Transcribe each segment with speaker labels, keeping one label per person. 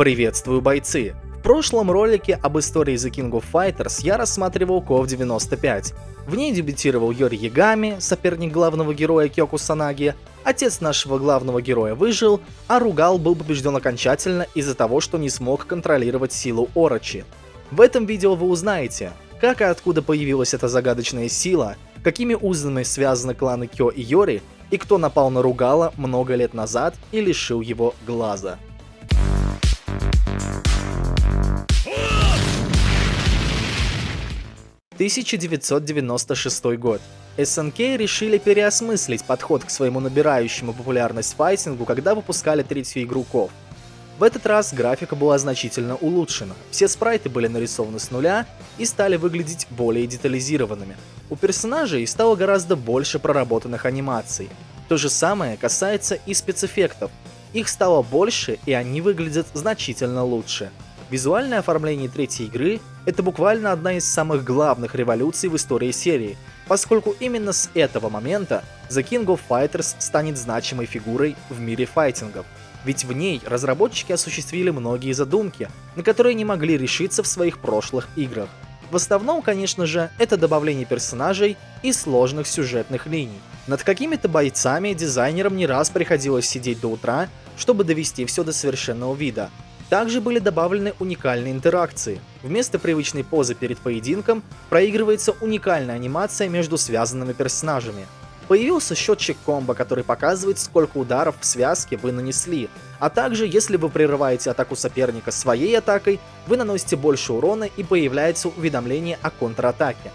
Speaker 1: Приветствую, бойцы! В прошлом ролике об истории The King of Fighters я рассматривал KOF 95. В ней дебютировал Йори Ягами, соперник главного героя Кёку Санаги, отец нашего главного героя выжил, а Ругал был побежден окончательно из-за того, что не смог контролировать силу Орочи. В этом видео вы узнаете, как и откуда появилась эта загадочная сила, какими узами связаны кланы Кё и Йори, и кто напал на Ругала много лет назад и лишил его глаза. – 1996 год. СНК решили переосмыслить подход к своему набирающему популярность файтингу, когда выпускали третью игру KOF. В этот раз графика была значительно улучшена, все спрайты были нарисованы с нуля и стали выглядеть более детализированными. У персонажей стало гораздо больше проработанных анимаций. То же самое касается и спецэффектов. Их стало больше, и они выглядят значительно лучше. Визуальное оформление третьей игры — это буквально одна из самых главных революций в истории серии, поскольку именно с этого момента The King of Fighters станет значимой фигурой в мире файтингов. Ведь в ней разработчики осуществили многие задумки, на которые не могли решиться в своих прошлых играх. В основном, конечно же, это добавление персонажей и сложных сюжетных линий. Над какими-то бойцами дизайнерам не раз приходилось сидеть до утра, чтобы довести все до совершенного вида. Также были добавлены уникальные интеракции. Вместо привычной позы перед поединком проигрывается уникальная анимация между связанными персонажами. Появился счетчик комбо, который показывает, сколько ударов в связке вы нанесли, а также, если вы прерываете атаку соперника своей атакой, вы наносите больше урона и появляется уведомление о контратаке.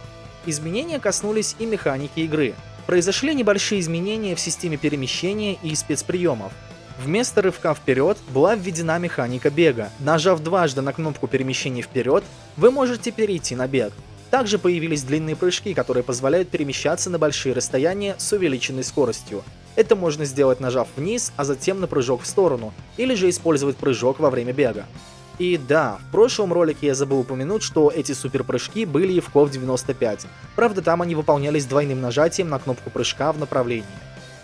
Speaker 1: Изменения коснулись и механики игры. Произошли небольшие изменения в системе перемещения и спецприемов. Вместо рывка вперед была введена механика бега. Нажав дважды на кнопку перемещения вперед, вы можете перейти на бег. Также появились длинные прыжки, которые позволяют перемещаться на большие расстояния с увеличенной скоростью. Это можно сделать, нажав вниз, а затем на прыжок в сторону, или же использовать прыжок во время бега. И да, в прошлом ролике я забыл упомянуть, что эти суперпрыжки были и в KOF 95. Правда, там они выполнялись двойным нажатием на кнопку прыжка в направлении.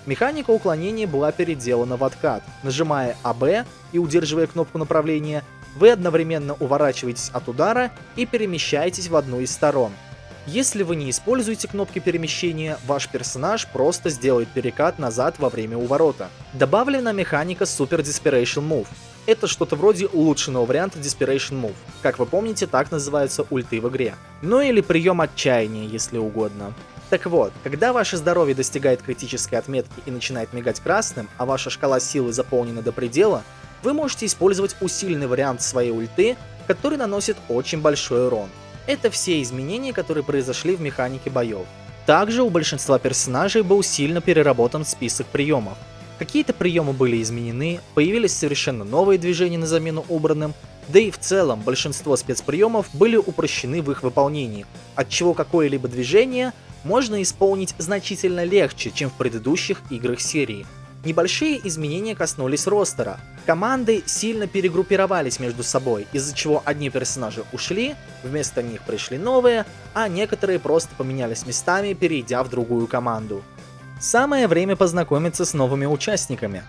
Speaker 1: Механика уклонения была переделана в откат. Нажимая АБ и удерживая кнопку направления, вы одновременно уворачиваетесь от удара и перемещаетесь в одну из сторон. Если вы не используете кнопки перемещения, ваш персонаж просто сделает перекат назад во время уворота. Добавлена механика Super Desperation Move. Это что-то вроде улучшенного варианта Desperation Move. Как вы помните, так называются ульты в игре. Ну или прием отчаяния, если угодно. Так вот, когда ваше здоровье достигает критической отметки и начинает мигать красным, а ваша шкала силы заполнена до предела, вы можете использовать усиленный вариант своей ульты, который наносит очень большой урон. Это все изменения, которые произошли в механике боев. Также у большинства персонажей был сильно переработан список приемов. Какие-то приемы были изменены, появились совершенно новые движения на замену убранным, да и в целом большинство спецприемов были упрощены в их выполнении, отчего какое-либо движение можно исполнить значительно легче, чем в предыдущих играх серии. Небольшие изменения коснулись ростера. Команды сильно перегруппировались между собой, из-за чего одни персонажи ушли, вместо них пришли новые, а некоторые просто поменялись местами, перейдя в другую команду. Самое время познакомиться с новыми участниками.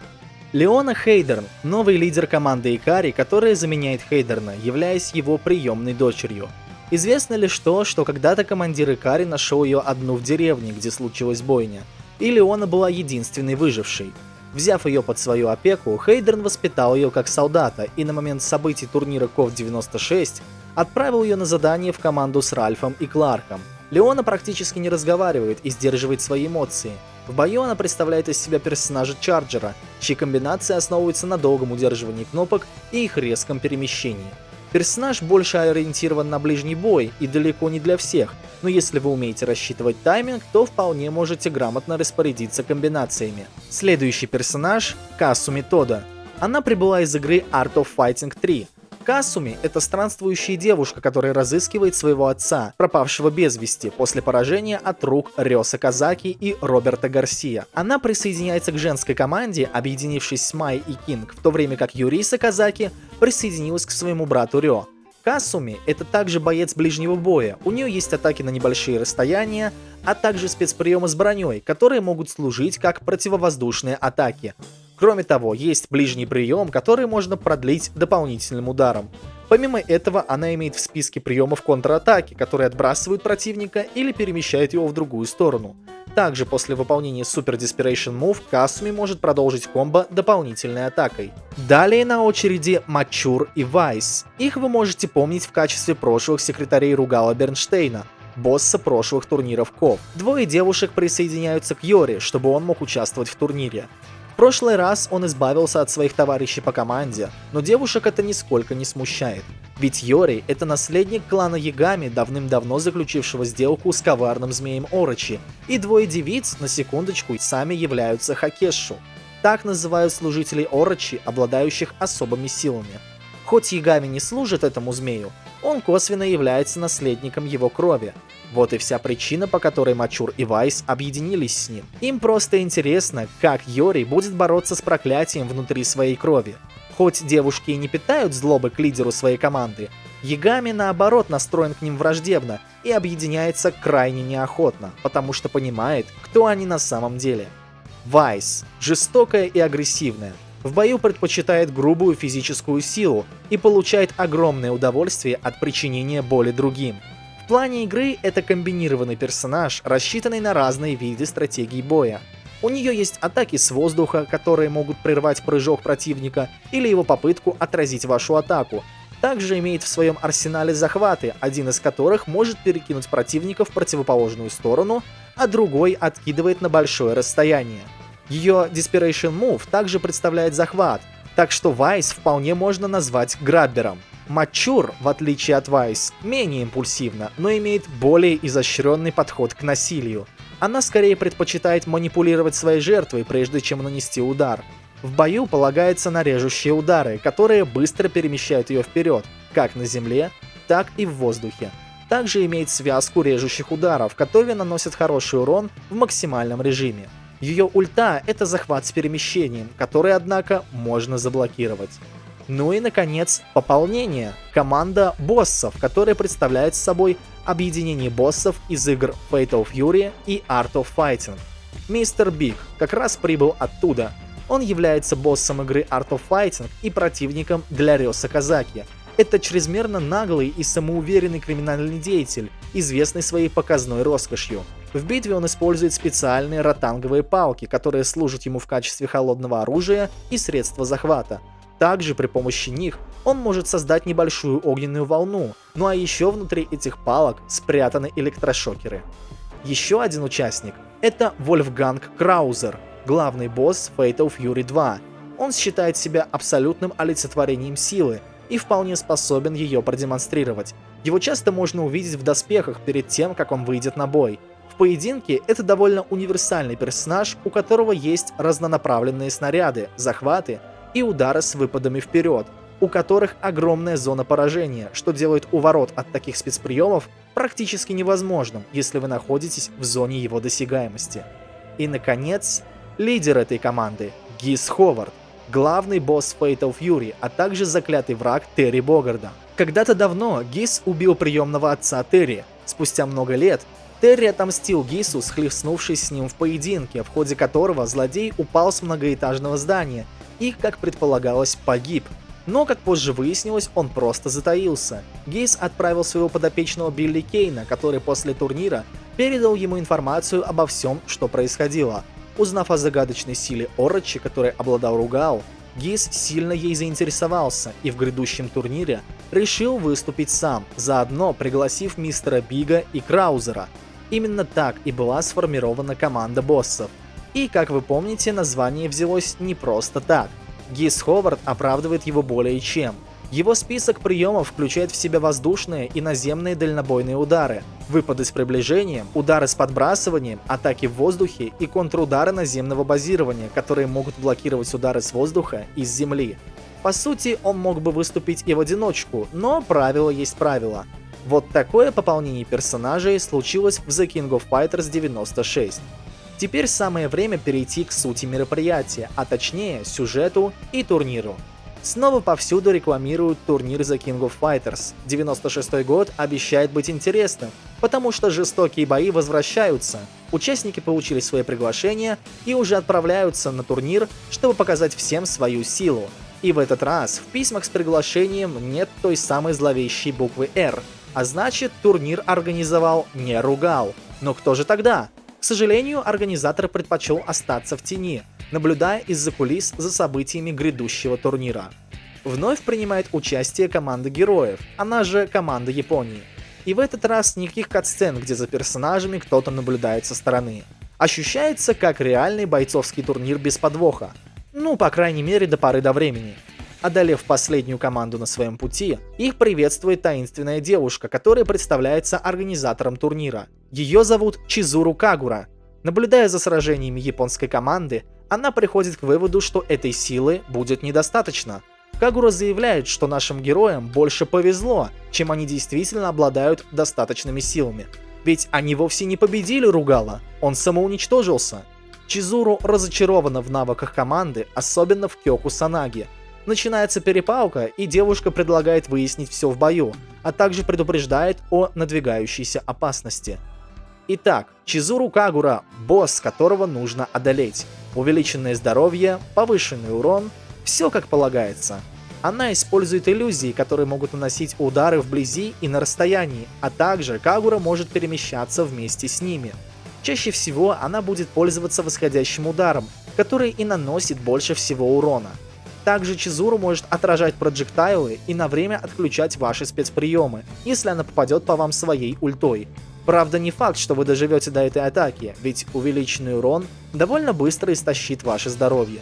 Speaker 1: Леона Хейдерн, новый лидер команды Икари, которая заменяет Хейдерна, являясь его приемной дочерью. Известно лишь то, что когда-то командир Икари нашел ее одну в деревне, где случилась бойня, и Леона была единственной выжившей. Взяв ее под свою опеку, Хейдерн воспитал ее как солдата и на момент событий турнира KOF 96 отправил ее на задание в команду с Ральфом и Кларком. Леона практически не разговаривает и сдерживает свои эмоции. В бою она представляет из себя персонажа Чарджера, чьи комбинации основываются на долгом удерживании кнопок и их резком перемещении. Персонаж больше ориентирован на ближний бой и далеко не для всех, но если вы умеете рассчитывать тайминг, то вполне можете грамотно распорядиться комбинациями. Следующий персонаж — Касуми Тода. Она прибыла из игры Art of Fighting 3. Касуми — это странствующая девушка, которая разыскивает своего отца, пропавшего без вести после поражения от рук Рё Саказаки и Роберта Гарсия. Она присоединяется к женской команде, объединившись с Май и Кинг, в то время как Юри Саказаки присоединилась к своему брату Рё. Касуми — это также боец ближнего боя, у нее есть атаки на небольшие расстояния, а также спецприемы с броней, которые могут служить как противовоздушные атаки. Кроме того, есть ближний прием, который можно продлить дополнительным ударом. Помимо этого, она имеет в списке приемов контратаки, которые отбрасывают противника или перемещают его в другую сторону. Также после выполнения Super Desperation Move Касуми может продолжить комбо дополнительной атакой. Далее на очереди Mature и Вайс. Их вы можете помнить в качестве прошлых секретарей Ругала Бернштейна, босса прошлых турниров КОВ. Двое девушек присоединяются к Йори, чтобы он мог участвовать в турнире. В прошлый раз он избавился от своих товарищей по команде, но девушек это нисколько не смущает. Ведь Йори — это наследник клана Ягами, давным-давно заключившего сделку с коварным змеем Орочи, и двое девиц, на секундочку, сами являются Хакешу. Так называют служителей Орочи, обладающих особыми силами. Хоть Ягами не служит этому змею, он косвенно является наследником его крови. Вот и вся причина, по которой Мачур и Вайс объединились с ним. Им просто интересно, как Йори будет бороться с проклятием внутри своей крови. Хоть девушки и не питают злобы к лидеру своей команды, Ягами наоборот настроен к ним враждебно и объединяется крайне неохотно, потому что понимает, кто они на самом деле. Вайс – жестокая и агрессивная. В бою предпочитает грубую физическую силу и получает огромное удовольствие от причинения боли другим. В плане игры это комбинированный персонаж, рассчитанный на разные виды стратегий боя. У нее есть атаки с воздуха, которые могут прервать прыжок противника или его попытку отразить вашу атаку. Также имеет в своем арсенале захваты, один из которых может перекинуть противника в противоположную сторону, а другой откидывает на большое расстояние. Ее Desperation Move также представляет захват, так что Вайс вполне можно назвать граббером. Мачур, в отличие от Вайс, менее импульсивна, но имеет более изощренный подход к насилию. Она скорее предпочитает манипулировать своей жертвой, прежде чем нанести удар. В бою полагается на режущие удары, которые быстро перемещают ее вперед, как на земле, так и в воздухе. Также имеет связку режущих ударов, которые наносят хороший урон в максимальном режиме. Ее ульта — это захват с перемещением, который, однако, можно заблокировать. Ну и, наконец, пополнение. Команда боссов, которая представляет собой объединение боссов из игр Fatal Fury и Art of Fighting. Мистер Биг как раз прибыл оттуда. Он является боссом игры Art of Fighting и противником для Рё Саказаки. Это чрезмерно наглый и самоуверенный криминальный деятель, известный своей показной роскошью. В битве он использует специальные ротанговые палки, которые служат ему в качестве холодного оружия и средства захвата. Также при помощи них он может создать небольшую огненную волну, ну а еще внутри этих палок спрятаны электрошокеры. Еще один участник — это Вольфганг Краузер, главный босс Fatal Fury 2. Он считает себя абсолютным олицетворением силы и вполне способен ее продемонстрировать. Его часто можно увидеть в доспехах перед тем, как он выйдет на бой. В поединке это довольно универсальный персонаж, у которого есть разнонаправленные снаряды, захваты и удары с выпадами вперед, у которых огромная зона поражения, что делает уворот от таких спецприемов практически невозможным, если вы находитесь в зоне его досягаемости. И, наконец, лидер этой команды — Гис Ховард, главный босс Fatal Fury, а также заклятый враг Терри Богарда. Когда-то давно Гис убил приемного отца Терри. Спустя много лет Терри отомстил Гису, схлестнувшись с ним в поединке, в ходе которого злодей упал с многоэтажного здания и, как предполагалось, погиб. Но, как позже выяснилось, он просто затаился. Гис отправил своего подопечного Билли Кейна, который после турнира передал ему информацию обо всем, что происходило. Узнав о загадочной силе Орочи, которой обладал Ругао, Гис сильно ей заинтересовался и в грядущем турнире решил выступить сам, заодно пригласив мистера Бига и Краузера. Именно так и была сформирована команда боссов. И, как вы помните, название взялось не просто так. Гис Ховард оправдывает его более чем. Его список приемов включает в себя воздушные и наземные дальнобойные удары, выпады с приближением, удары с подбрасыванием, атаки в воздухе и контрудары наземного базирования, которые могут блокировать удары с воздуха и с земли. По сути, он мог бы выступить и в одиночку, но правило есть правило. Вот такое пополнение персонажей случилось в The King of Fighters 96. Теперь самое время перейти к сути мероприятия, а точнее сюжету и турниру. Снова повсюду рекламируют турнир The King of Fighters. 96 год обещает быть интересным, потому что жестокие бои возвращаются. Участники получили свои приглашения и уже отправляются на турнир, чтобы показать всем свою силу. И в этот раз в письмах с приглашением нет той самой зловещей буквы «Р», а значит, турнир организовал не Ругал. Но кто же тогда? К сожалению, организатор предпочел остаться в тени, наблюдая из-за кулис за событиями грядущего турнира. Вновь принимает участие команда героев, она же команда Японии. И в этот раз никаких катсцен, где за персонажами кто-то наблюдает со стороны. Ощущается как реальный бойцовский турнир без подвоха. Ну, по крайней мере, до поры до времени. Одолев последнюю команду на своем пути, их приветствует таинственная девушка, которая представляется организатором турнира. Ее зовут Чизуру Кагура. Наблюдая за сражениями японской команды, она приходит к выводу, что этой силы будет недостаточно. Кагура заявляет, что нашим героям больше повезло, чем они действительно обладают достаточными силами. Ведь они вовсе не победили Ругала, он самоуничтожился. Чизуру разочарована в навыках команды, особенно в Кё Кусанаги. Начинается перепалка, и девушка предлагает выяснить все в бою, а также предупреждает о надвигающейся опасности. Итак, Чизуру Кагура – босс, которого нужно одолеть. Увеличенное здоровье, повышенный урон – все как полагается. Она использует иллюзии, которые могут наносить удары вблизи и на расстоянии, а также Кагура может перемещаться вместе с ними. Чаще всего она будет пользоваться восходящим ударом, который и наносит больше всего урона. Также Чизуру может отражать проджектайлы и на время отключать ваши спецприемы, если она попадет по вам своей ультой. Правда, не факт, что вы доживете до этой атаки, ведь увеличенный урон довольно быстро истощит ваше здоровье.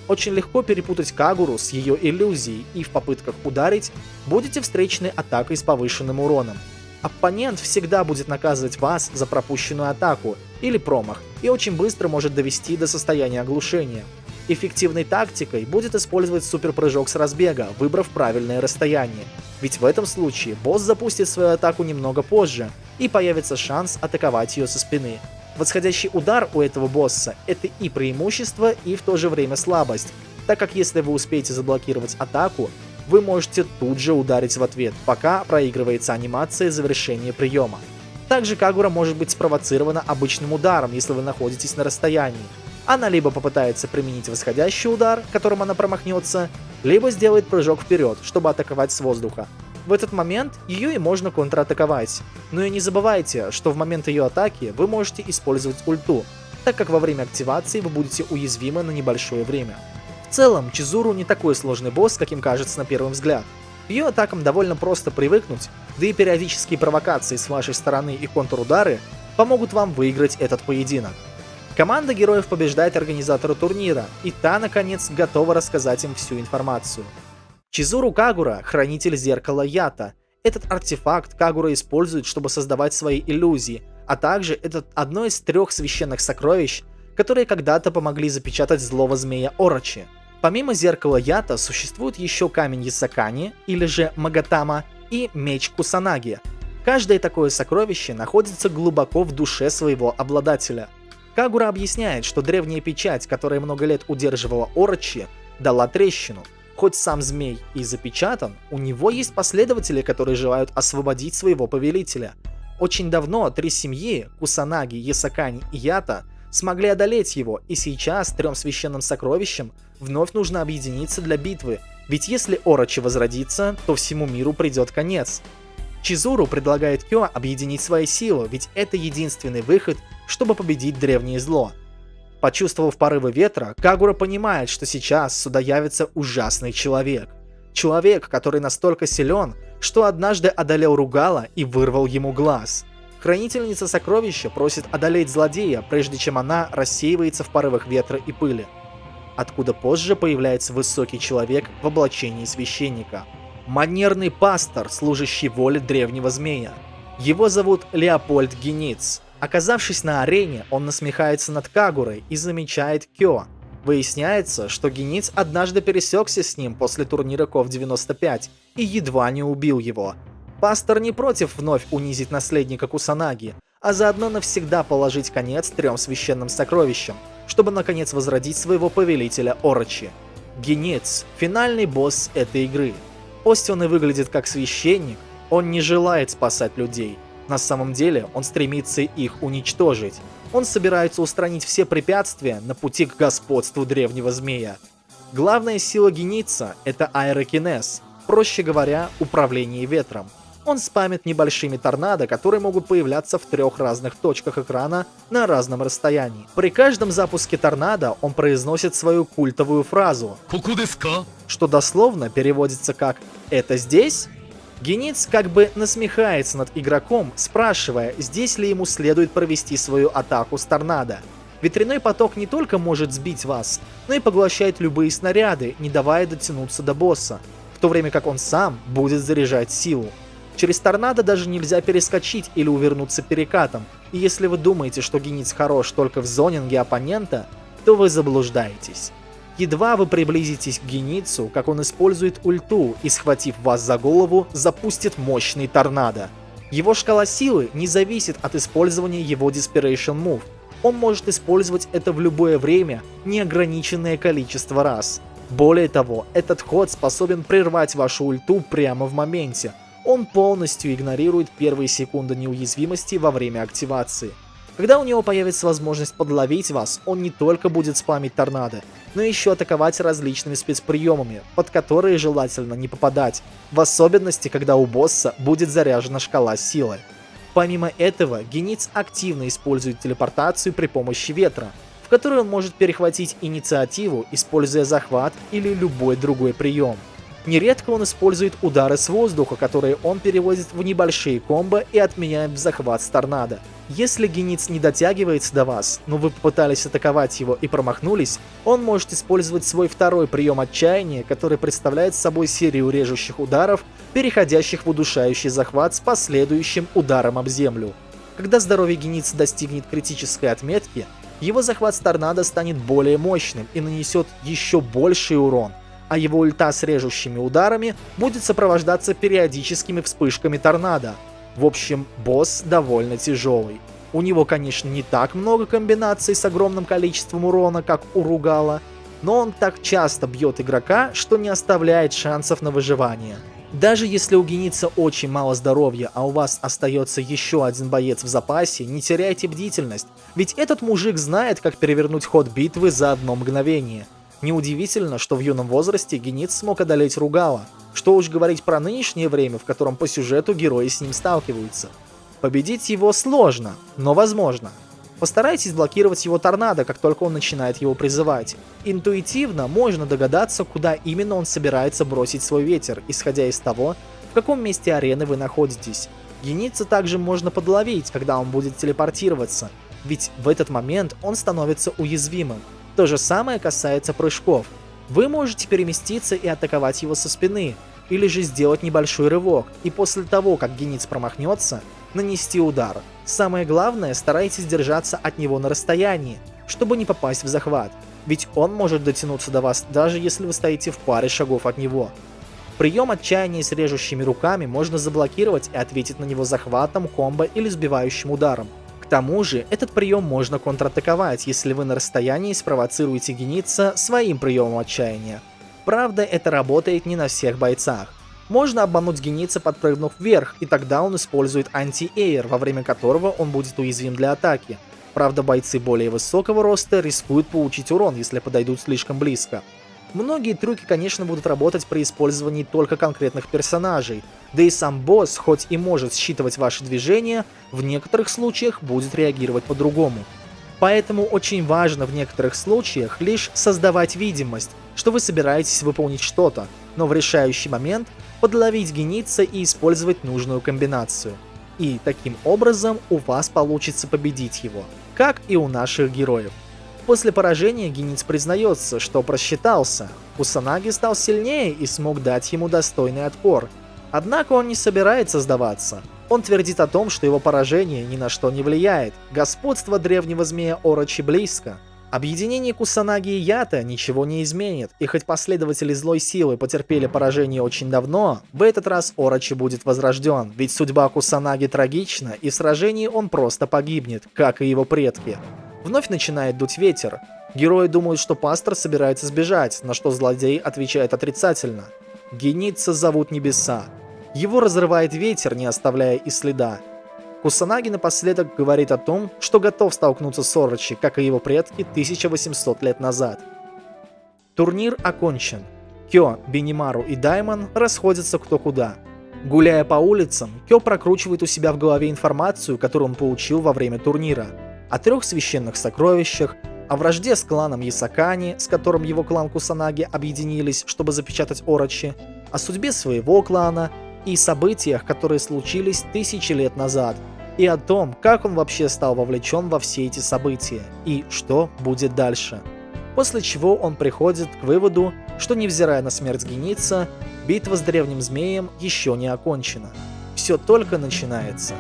Speaker 1: Очень легко перепутать Кагуру с ее иллюзией, и в попытках ударить будете встречены атакой с повышенным уроном. Оппонент всегда будет наказывать вас за пропущенную атаку или промах и очень быстро может довести до состояния оглушения. Эффективной тактикой будет использовать суперпрыжок с разбега, выбрав правильное расстояние. Ведь в этом случае босс запустит свою атаку немного позже, и появится шанс атаковать ее со спины. Восходящий удар у этого босса – это и преимущество, и в то же время слабость, так как если вы успеете заблокировать атаку, вы можете тут же ударить в ответ, пока проигрывается анимация завершения приема. Также Кагура может быть спровоцирована обычным ударом, если вы находитесь на расстоянии. Она либо попытается применить восходящий удар, которым она промахнется, либо сделает прыжок вперед, чтобы атаковать с воздуха. В этот момент ее и можно контратаковать. Но и не забывайте, что в момент ее атаки вы можете использовать ульту, так как во время активации вы будете уязвимы на небольшое время. В целом, Чизуру не такой сложный босс, каким кажется на первый взгляд. К ее атакам довольно просто привыкнуть, да и периодические провокации с вашей стороны и контрудары помогут вам выиграть этот поединок. Команда героев побеждает организатора турнира, и та, наконец, готова рассказать им всю информацию. Чизуру Кагура – хранитель зеркала Ята. Этот артефакт Кагура использует, чтобы создавать свои иллюзии, а также это одно из 3 священных сокровищ, которые когда-то помогли запечатать злого змея Орочи. Помимо зеркала Ята существует еще камень Ясакани, или же Магатама, и меч Кусанаги. Каждое такое сокровище находится глубоко в душе своего обладателя. Кагура объясняет, что древняя печать, которая много лет удерживала Орочи, дала трещину. Хоть сам змей и запечатан, у него есть последователи, которые желают освободить своего повелителя. Очень давно 3 семьи – Кусанаги, Ясакани и Ята – смогли одолеть его, и сейчас 3 священным сокровищам вновь нужно объединиться для битвы, ведь если Орочи возродится, то всему миру придет конец. Чизуру предлагает Кё объединить свои силы, ведь это единственный выход, чтобы победить древнее зло. Почувствовав порывы ветра, Кагура понимает, что сейчас сюда явится ужасный человек. Человек, который настолько силен, что однажды одолел Ругала и вырвал ему глаз. Хранительница сокровища просит одолеть злодея, прежде чем она рассеивается в порывах ветра и пыли. Откуда позже появляется высокий человек в облачении священника. Манерный пастор, служащий воле древнего змея. Его зовут Леопольд Гениц. Оказавшись на арене, он насмехается над Кагурой и замечает Кё. Выясняется, что Гениц однажды пересекся с ним после турнира КОВ 95 и едва не убил его. Пастор не против вновь унизить наследника Кусанаги, а заодно навсегда положить конец 3 священным сокровищам, чтобы наконец возродить своего повелителя Орочи. Генец – финальный босс этой игры. Пусть он и выглядит как священник, он не желает спасать людей. На самом деле он стремится их уничтожить. Он собирается устранить все препятствия на пути к господству древнего змея. Главная сила Геница – это аэрокинез, проще говоря, управление ветром. Он спамит небольшими торнадо, которые могут появляться в 3 разных точках экрана на разном расстоянии. При каждом запуске торнадо он произносит свою культовую фразу, что дословно переводится как «это здесь?». Гениц как бы насмехается над игроком, спрашивая, здесь ли ему следует провести свою атаку с торнадо. Ветряной поток не только может сбить вас, но и поглощает любые снаряды, не давая дотянуться до босса, в то время как он сам будет заряжать силу. Через торнадо даже нельзя перескочить или увернуться перекатом, и если вы думаете, что Гениц хорош только в зонинге оппонента, то вы заблуждаетесь. Едва вы приблизитесь к Геницу, как он использует ульту и, схватив вас за голову, запустит мощный торнадо. Его шкала силы не зависит от использования его Desperation Move. Он может использовать это в любое время, неограниченное количество раз. Более того, этот ход способен прервать вашу ульту прямо в моменте. Он полностью игнорирует первые секунды неуязвимости во время активации. Когда у него появится возможность подловить вас, он не только будет спамить торнадо, но еще атаковать различными спецприемами, под которые желательно не попадать, в особенности, когда у босса будет заряжена шкала силы. Помимо этого, Гениц активно использует телепортацию при помощи ветра, в которой он может перехватить инициативу, используя захват или любой другой прием. Нередко он использует удары с воздуха, которые он переводит в небольшие комбо и отменяет в захват с торнадо. Если Гениц не дотягивается до вас, но вы попытались атаковать его и промахнулись, он может использовать свой второй прием отчаяния, который представляет собой серию режущих ударов, переходящих в удушающий захват с последующим ударом об землю. Когда здоровье Геница достигнет критической отметки, его захват с торнадо станет более мощным и нанесет еще больший урон, а его ульта с режущими ударами будет сопровождаться периодическими вспышками торнадо. В общем, босс довольно тяжелый. У него, конечно, не так много комбинаций с огромным количеством урона, как у Ругала, но он так часто бьет игрока, что не оставляет шансов на выживание. Даже если у Геница очень мало здоровья, а у вас остается еще один боец в запасе, не теряйте бдительность, ведь этот мужик знает, как перевернуть ход битвы за одно мгновение. Неудивительно, что в юном возрасте Гениц смог одолеть Ругала. Что уж говорить про нынешнее время, в котором по сюжету герои с ним сталкиваются. Победить его сложно, но возможно. Постарайтесь блокировать его торнадо, как только он начинает его призывать. Интуитивно можно догадаться, куда именно он собирается бросить свой ветер, исходя из того, в каком месте арены вы находитесь. Геница также можно подловить, когда он будет телепортироваться, ведь в этот момент он становится уязвимым. То же самое касается прыжков. Вы можете переместиться и атаковать его со спины, или же сделать небольшой рывок, и после того, как Гениц промахнется, нанести удар. Самое главное, старайтесь держаться от него на расстоянии, чтобы не попасть в захват, ведь он может дотянуться до вас, даже если вы стоите в паре шагов от него. Прием отчаяния с режущими руками можно заблокировать и ответить на него захватом, комбо или сбивающим ударом. К тому же, этот прием можно контратаковать, если вы на расстоянии спровоцируете Геница своим приемом отчаяния. Правда, это работает не на всех бойцах. Можно обмануть Геница, подпрыгнув вверх, и тогда он использует анти-эйр, во время которого он будет уязвим для атаки. Правда, бойцы более высокого роста рискуют получить урон, если подойдут слишком близко. Многие трюки, конечно, будут работать при использовании только конкретных персонажей, да и сам босс, хоть и может считывать ваши движения, в некоторых случаях будет реагировать по-другому. Поэтому очень важно в некоторых случаях лишь создавать видимость, что вы собираетесь выполнить что-то, но в решающий момент подловить Геница и использовать нужную комбинацию. И таким образом у вас получится победить его, как и у наших героев. После поражения Гениц признается, что просчитался. Кусанаги стал сильнее и смог дать ему достойный отпор. Однако он не собирается сдаваться. Он твердит о том, что его поражение ни на что не влияет. Господство древнего змея Орочи близко. Объединение Кусанаги и Ята ничего не изменит, и хоть последователи злой силы потерпели поражение очень давно, в этот раз Орочи будет возрожден, ведь судьба Кусанаги трагична, и в сражении он просто погибнет, как и его предки. Вновь начинает дуть ветер. Герои думают, что пастор собирается сбежать, на что злодей отвечает отрицательно. Геница зовут небеса. Его разрывает ветер, не оставляя и следа. Кусанаги напоследок говорит о том, что готов столкнуться с Орочи, как и его предки 1800 лет назад. Турнир окончен. Кё, Бенимару и Даймон расходятся кто куда. Гуляя по улицам, Кё прокручивает у себя в голове информацию, которую он получил во время турнира. О 3 священных сокровищах, о вражде с кланом Ясакани, с которым его клан Кусанаги объединились, чтобы запечатать Орочи, о судьбе своего клана и событиях, которые случились 1000 лет назад, и о том, как он вообще стал вовлечен во все эти события, и что будет дальше. После чего он приходит к выводу, что невзирая на смерть Геница, битва с древним змеем еще не окончена. Все только начинается.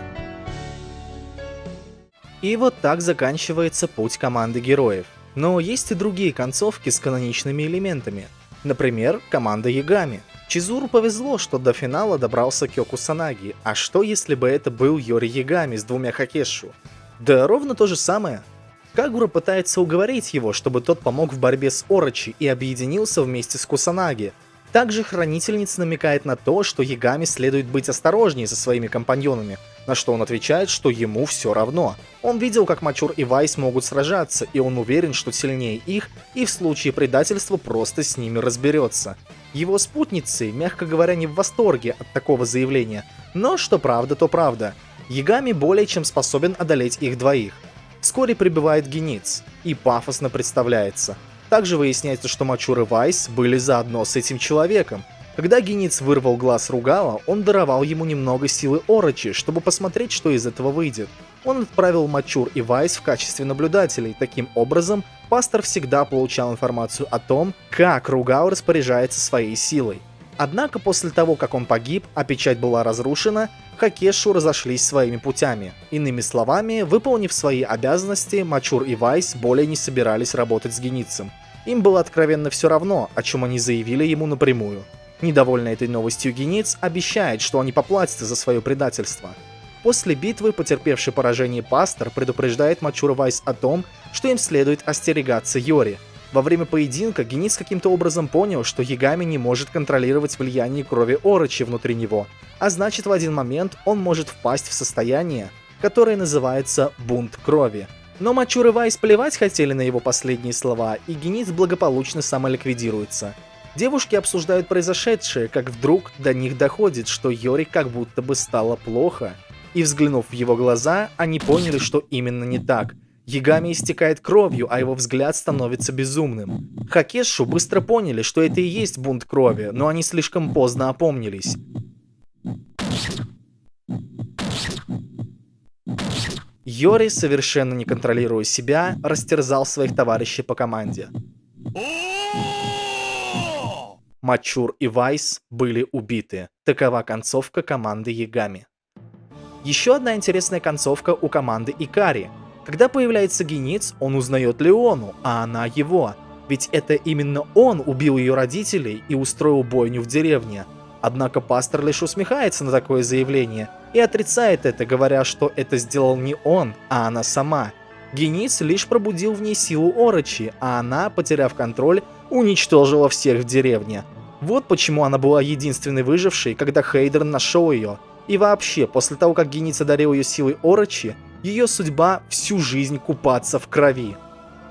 Speaker 1: И вот так заканчивается путь команды героев. Но есть и другие концовки с каноничными элементами. Например, команда Ягами. Чизуру повезло, что до финала добрался Кё Кусанаги, а что если бы это был Йори Ягами с 2 Хакешу? Да ровно то же самое. Кагура пытается уговорить его, чтобы тот помог в борьбе с Орочи и объединился вместе с Кусанаги. Также Хранительница намекает на то, что Ягами следует быть осторожнее со своими компаньонами, на что он отвечает, что ему все равно. Он видел, как Мачур и Вайс могут сражаться, и он уверен, что сильнее их, и в случае предательства просто с ними разберется. Его спутницы, мягко говоря, не в восторге от такого заявления, но что правда, то правда. Ягами более чем способен одолеть их двоих. Вскоре прибывает Гениц и пафосно представляется. Также выясняется, что Мачур и Вайс были заодно с этим человеком. Когда Гениц вырвал глаз Ругала, он даровал ему немного силы Орочи, чтобы посмотреть, что из этого выйдет. Он отправил Мачур и Вайс в качестве наблюдателей. Таким образом, пастор всегда получал информацию о том, как Ругал распоряжается своей силой. Однако после того, как он погиб, а печать была разрушена, Хакешу разошлись своими путями. Иными словами, выполнив свои обязанности, Мачур и Вайс более не собирались работать с Геницем. Им было откровенно все равно, о чем они заявили ему напрямую. Недовольный этой новостью Гениц обещает, что они поплатятся за свое предательство. После битвы потерпевший поражение пастор предупреждает Мачур и Вайс о том, что им следует остерегаться Йори. Во время поединка Гениц каким-то образом понял, что Ягами не может контролировать влияние крови Орочи внутри него, а значит в один момент он может впасть в состояние, которое называется бунт крови. Но Мачур и Вайс плевать хотели на его последние слова, и Гениц благополучно самоликвидируется. Девушки обсуждают произошедшее, как вдруг до них доходит, что Йори как будто бы стало плохо. И взглянув в его глаза, они поняли, что именно не так. Ягами истекает кровью, а его взгляд становится безумным. Хакешу быстро поняли, что это и есть бунт крови, но они слишком поздно опомнились. Йори, совершенно не контролируя себя, растерзал своих товарищей по команде. Мачур и Вайс были убиты. Такова концовка команды Ягами. Еще одна интересная концовка у команды Икари. Когда появляется Гениц, он узнает Леону, а она его. Ведь это именно он убил ее родителей и устроил бойню в деревне. Однако пастор лишь усмехается на такое заявление и отрицает это, говоря, что это сделал не он, а она сама. Гениц лишь пробудил в ней силу Орочи, а она, потеряв контроль, уничтожила всех в деревне. Вот почему она была единственной выжившей, когда Хейдерн нашел ее. И вообще, после того, как Гениц одарил ее силой Орочи, ее судьба всю жизнь купаться в крови.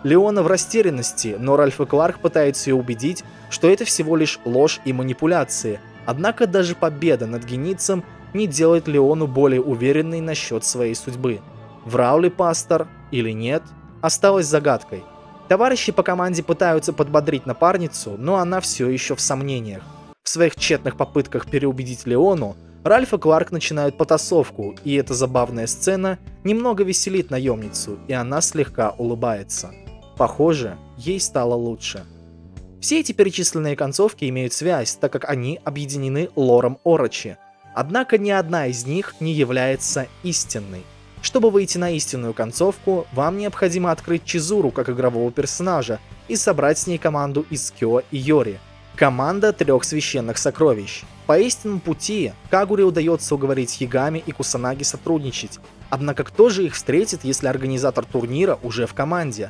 Speaker 1: Леона в растерянности, но Ральф и Кларк пытаются ее убедить, что это всего лишь ложь и манипуляции. Однако даже победа над Геницем не делает Леону более уверенной насчет своей судьбы. Врал ли пастор или нет, осталось загадкой. Товарищи по команде пытаются подбодрить напарницу, но она все еще в сомнениях. В своих тщетных попытках переубедить Леону, Ральф и Кларк начинают потасовку, и эта забавная сцена немного веселит наемницу, и она слегка улыбается. Похоже, ей стало лучше. Все эти перечисленные концовки имеют связь, так как они объединены лором Орочи. Однако ни одна из них не является истинной. Чтобы выйти на истинную концовку, вам необходимо открыть Чизуру как игрового персонажа и собрать с ней команду из Кё и Йори. Команда 3 священных сокровищ. По истинному пути Кагуре удается уговорить Ягами и Кусанаги сотрудничать. Однако кто же их встретит, если организатор турнира уже в команде?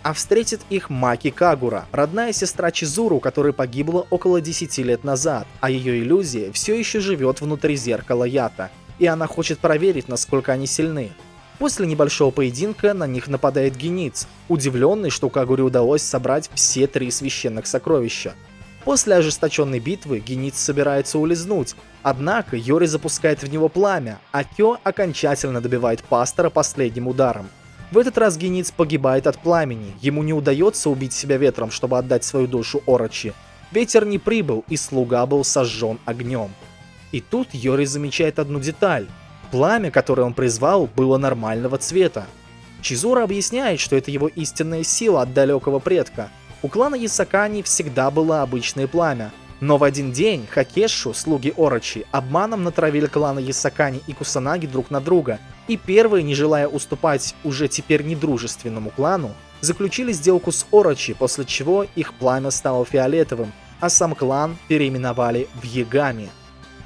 Speaker 1: а встретит их Маки Кагура, родная сестра Чизуру, которая погибла около 10 лет назад, а ее иллюзия все еще живет внутри зеркала Ята, и она хочет проверить, насколько они сильны. После небольшого поединка на них нападает Гениц, удивленный, что Кагуре удалось собрать все 3 священных сокровища. После ожесточенной битвы Гениц собирается улизнуть, однако Йори запускает в него пламя, а Кё окончательно добивает пастора последним ударом. В этот раз Гениц погибает от пламени, ему не удается убить себя ветром, чтобы отдать свою душу Орочи. Ветер не прибыл, и слуга был сожжен огнем. И тут Йори замечает одну деталь. Пламя, которое он призвал, было нормального цвета. Чизура объясняет, что это его истинная сила от далекого предка. У клана Ясакани всегда было обычное пламя, но в один день Хакешу, слуги Орочи, обманом натравили кланы Ясакани и Кусанаги друг на друга, и первые, не желая уступать уже теперь недружественному клану, заключили сделку с Орочи, после чего их пламя стало фиолетовым, а сам клан переименовали в Ягами.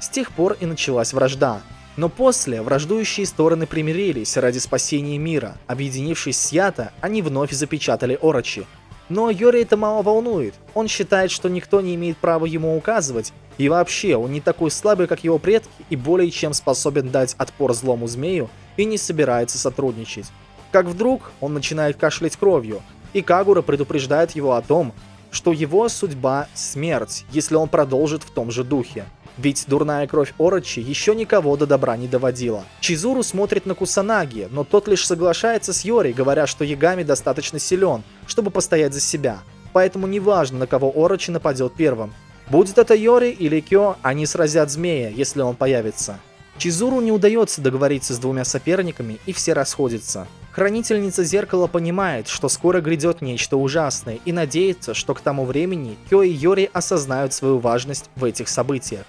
Speaker 1: С тех пор и началась вражда. Но после враждующие стороны примирились ради спасения мира. Объединившись с Ята, они вновь запечатали Орочи. Но Йори это мало волнует. Он считает, что никто не имеет права ему указывать, и вообще он не такой слабый, как его предки, и более чем способен дать отпор злому змею и не собирается сотрудничать. Как вдруг он начинает кашлять кровью, и Кагура предупреждает его о том, что его судьба – смерть, если он продолжит в том же духе. Ведь дурная кровь Орочи еще никого до добра не доводила. Чизуру смотрит на Кусанаги, но тот лишь соглашается с Йори, говоря, что Ягами достаточно силен, чтобы постоять за себя. Поэтому неважно, на кого Орочи нападет первым. Будет это Йори или Кё, они сразят змея, если он появится. Чизуру не удается договориться с 2 соперниками, и все расходятся. Хранительница Зеркала понимает, что скоро грядет нечто ужасное, и надеется, что к тому времени Кё и Йори осознают свою важность в этих событиях.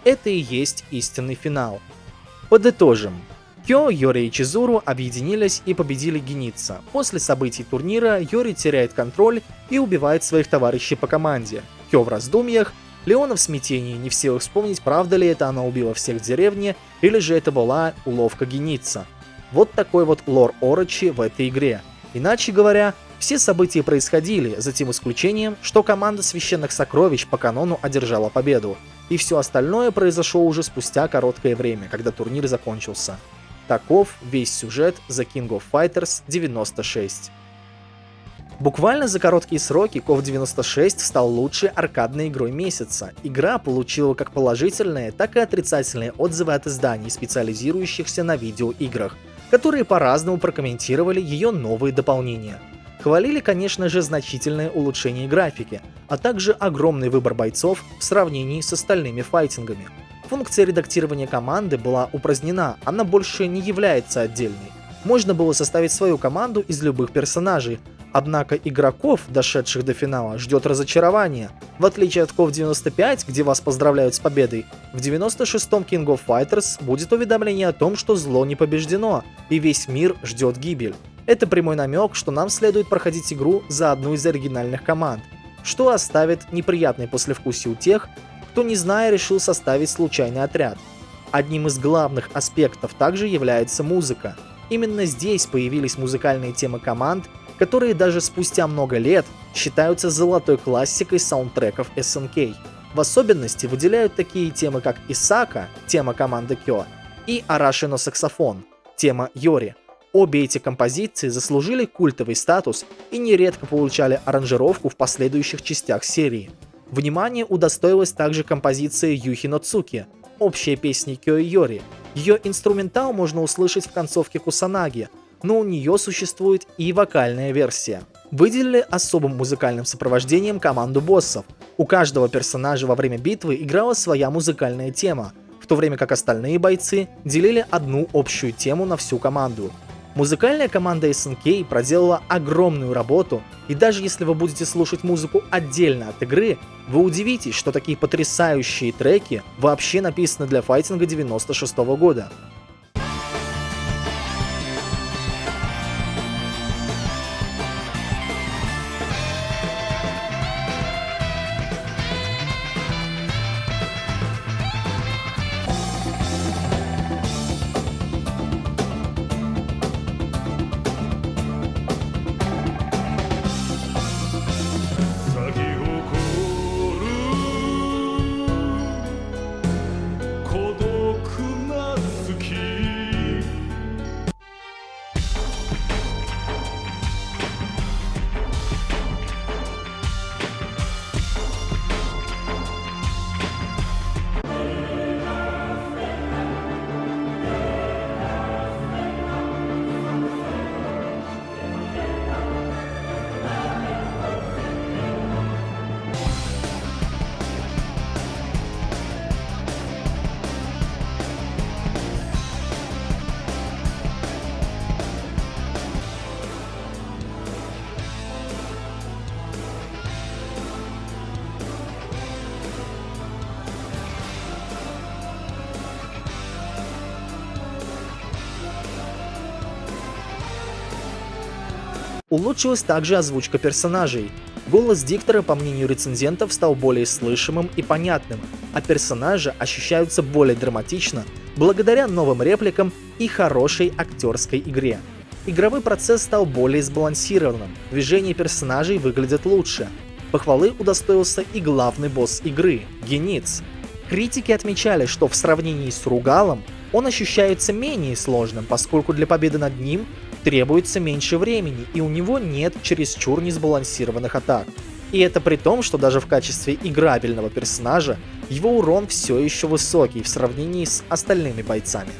Speaker 1: Это и есть истинный финал. Подытожим. Кё, Йори и Чизуру объединились и победили Геница. После событий турнира Йори теряет контроль и убивает своих товарищей по команде. Кё в раздумьях, Леона в смятении, не в силах вспомнить, правда ли это она убила всех в деревне, или же это была уловка Геница. Вот такой вот лор Орочи в этой игре. Иначе говоря, все события происходили, за тем исключением, что команда священных сокровищ по канону одержала победу. И все остальное произошло уже спустя короткое время, когда турнир закончился. Таков весь сюжет The King of Fighters 96. Буквально за короткие сроки KOF 96 стал лучшей аркадной игрой месяца. Игра получила как положительные, так и отрицательные отзывы от изданий, специализирующихся на видеоиграх, которые по-разному прокомментировали ее новые дополнения. Хвалили, конечно же, значительное улучшение графики, а также огромный выбор бойцов в сравнении с остальными файтингами. Функция редактирования команды была упразднена, она больше не является отдельной. Можно было составить свою команду из любых персонажей, однако игроков, дошедших до финала, ждет разочарование. В отличие от KOF 95, где вас поздравляют с победой, в 96-м King of Fighters будет уведомление о том, что зло не побеждено, и весь мир ждет гибель. Это прямой намек, что нам следует проходить игру за одну из оригинальных команд, что оставит неприятное послевкусие у тех, кто, не зная, решил составить случайный отряд. Одним из главных аспектов также является музыка. Именно здесь появились музыкальные темы команд, которые даже спустя много лет считаются золотой классикой саундтреков SNK. В особенности выделяют такие темы, как Исака, тема команды Кё, и Арашино саксофон, тема Йори. Обе эти композиции заслужили культовый статус и нередко получали аранжировку в последующих частях серии. Внимание удостоилась также композиция Юхино Цуки, общая песня Кё и Йори. Ее инструментал можно услышать в концовке Кусанаги, но у нее существует и вокальная версия. Выделили особым музыкальным сопровождением команду боссов. У каждого персонажа во время битвы играла своя музыкальная тема, в то время как остальные бойцы делили одну общую тему на всю команду. Музыкальная команда SNK проделала огромную работу, и даже если вы будете слушать музыку отдельно от игры, вы удивитесь, что такие потрясающие треки вообще написаны для файтинга 96 года. Улучшилась также озвучка персонажей. Голос диктора, по мнению рецензентов, стал более слышимым и понятным, а персонажи ощущаются более драматично благодаря новым репликам и хорошей актерской игре. Игровой процесс стал более сбалансированным, движения персонажей выглядят лучше. Похвалы удостоился и главный босс игры – Гениц. Критики отмечали, что в сравнении с Ругалом он ощущается менее сложным, поскольку для победы над ним требуется меньше времени и у него нет чересчур несбалансированных атак. И это при том, что даже в качестве играбельного персонажа его урон все еще высокий в сравнении с остальными бойцами.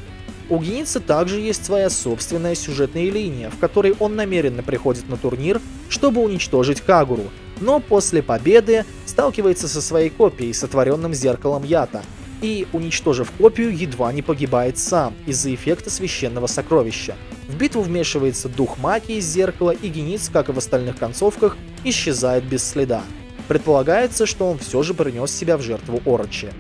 Speaker 1: У Геница также есть своя собственная сюжетная линия, в которой он намеренно приходит на турнир, чтобы уничтожить Кагуру, но после победы сталкивается со своей копией, сотворенным зеркалом Ята, и, уничтожив копию, едва не погибает сам из-за эффекта священного сокровища. В битву вмешивается дух магии из зеркала, и Гениц, как и в остальных концовках, исчезает без следа. Предполагается, что он все же принес себя в жертву Орочи.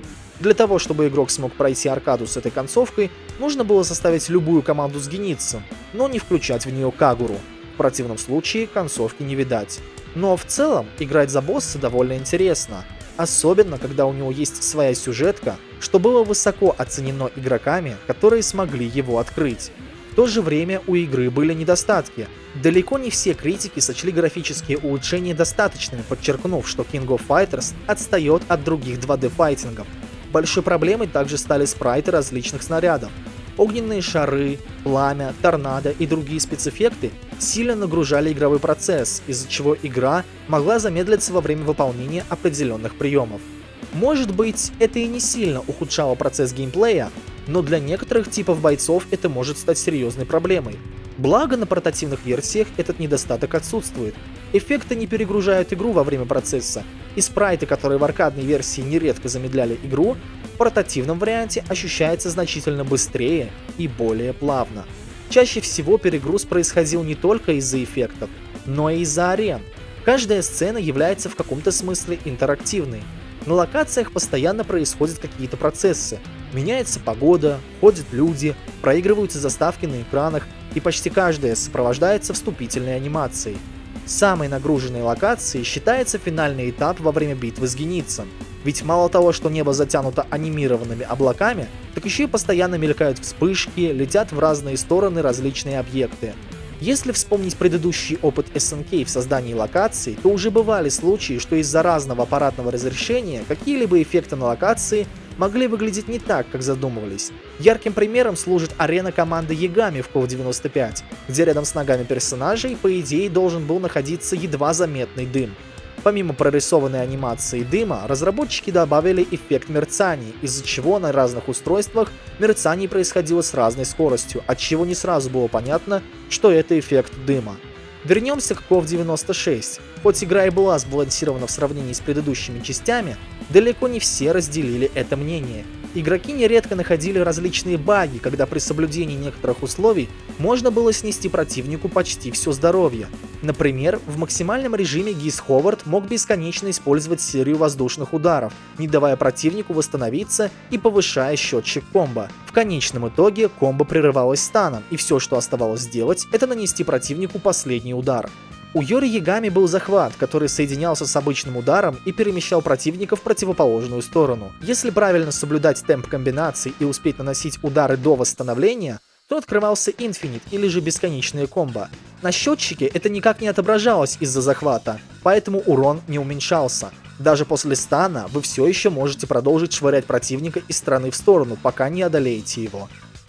Speaker 1: Для того, чтобы игрок смог пройти аркаду с этой концовкой, нужно было составить любую команду с Геницем, но не включать в нее Кагуру. В противном случае концовки не видать. Но в целом играть за босса довольно интересно, особенно когда у него есть своя сюжетка, что было высоко оценено игроками, которые смогли его открыть. В то же время у игры были недостатки. Далеко не все критики сочли графические улучшения достаточными, подчеркнув, что King of Fighters отстает от других 2D-файтингов. Большой проблемой также стали спрайты различных снарядов. Огненные шары, пламя, торнадо и другие спецэффекты сильно нагружали игровой процесс, из-за чего игра могла замедлиться во время выполнения определенных приемов. Может быть, это и не сильно ухудшало процесс геймплея, но для некоторых типов бойцов это может стать серьезной проблемой. Благо на портативных версиях этот недостаток отсутствует. Эффекты не перегружают игру во время процесса, и спрайты, которые в аркадной версии нередко замедляли игру, в портативном варианте ощущается значительно быстрее и более плавно. Чаще всего перегруз происходил не только из-за эффектов, но и из-за арен. Каждая сцена является в каком-то смысле интерактивной. На локациях постоянно происходят какие-то процессы. Меняется погода, ходят люди, проигрываются заставки на экранах, и почти каждая сопровождается вступительной анимацией. Самой нагруженной локацией считается финальный этап во время битвы с Геницем. Ведь мало того, что небо затянуто анимированными облаками, так еще и постоянно мелькают вспышки, летят в разные стороны различные объекты. Если вспомнить предыдущий опыт SNK в создании локаций, то уже бывали случаи, что из-за разного аппаратного разрешения какие-либо эффекты на локации могли выглядеть не так, как задумывались. Ярким примером служит арена команды Ягами в KOF 95, где рядом с ногами персонажей, по идее, должен был находиться едва заметный дым. Помимо прорисованной анимации дыма, разработчики добавили эффект мерцаний, из-за чего на разных устройствах мерцание происходило с разной скоростью, отчего не сразу было понятно, что это эффект дыма. Вернемся к KOF 96. Хоть игра и была сбалансирована в сравнении с предыдущими частями, далеко не все разделили это мнение. Игроки нередко находили различные баги, когда при соблюдении некоторых условий можно было снести противнику почти все здоровье. Например, в максимальном режиме Гис Ховард мог бесконечно использовать серию воздушных ударов, не давая противнику восстановиться и повышая счетчик комбо. В конечном итоге комбо прерывалось станом, и все, что оставалось сделать, это нанести противнику последний удар. У Йори Ягами был захват, который соединялся с обычным ударом и перемещал противника в противоположную сторону. Если правильно соблюдать темп комбинаций и успеть наносить удары до восстановления, то открывался инфинит или же бесконечные комбо. На счетчике это никак не отображалось из-за захвата, поэтому урон не уменьшался. Даже после стана вы все еще можете продолжить швырять противника из стороны в сторону, пока не одолеете его.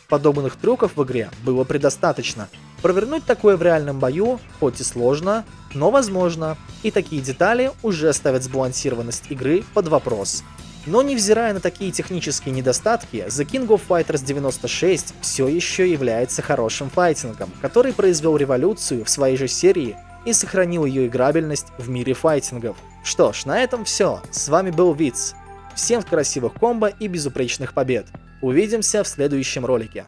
Speaker 1: Подобных трюков в игре было предостаточно. Провернуть такое в реальном бою, хоть и сложно, но возможно, и такие детали уже ставят сбалансированность игры под вопрос. Но невзирая на такие технические недостатки, The King of Fighters 96 все еще является хорошим файтингом, который произвел революцию в своей же серии и сохранил ее играбельность в мире файтингов. Что ж, на этом все. С вами был Виц. Всем красивых комбо и безупречных побед. Увидимся в следующем ролике.